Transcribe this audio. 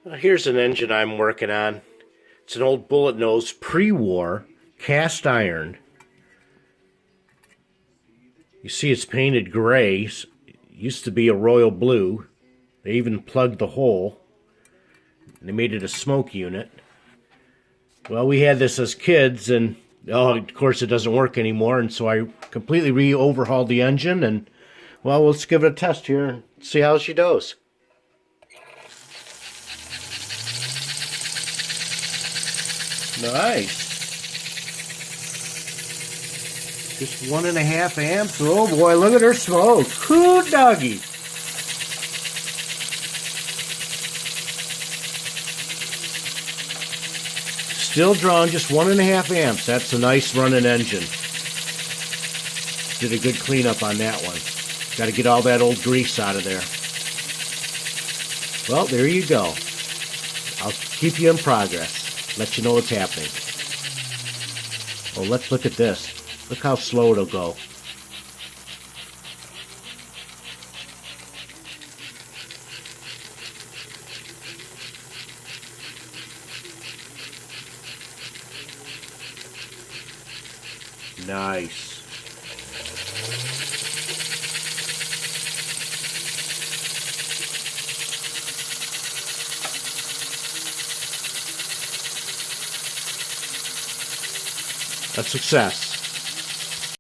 Here's an engine I'm working on. It's an old bullet nose pre-war cast iron. You see it's painted gray. It used to be a royal blue. They even plugged the hole. They made it a smoke unit. Well, we had this as kids, and of course it doesn't work anymore, and so I completely overhauled the engine, and well, let's give it a test here and see how she does. Nice. Just 1.5 amps. Oh boy, look at her smoke. Cool doggy. Still drawing just 1.5 amps. That's a nice running engine. Did a good cleanup on that one. Got to get all that old grease out of there. Well, there you go. I'll keep you in progress. Let you know what's happening. Oh, let's look at this. Look how slow it'll go. Nice. A success.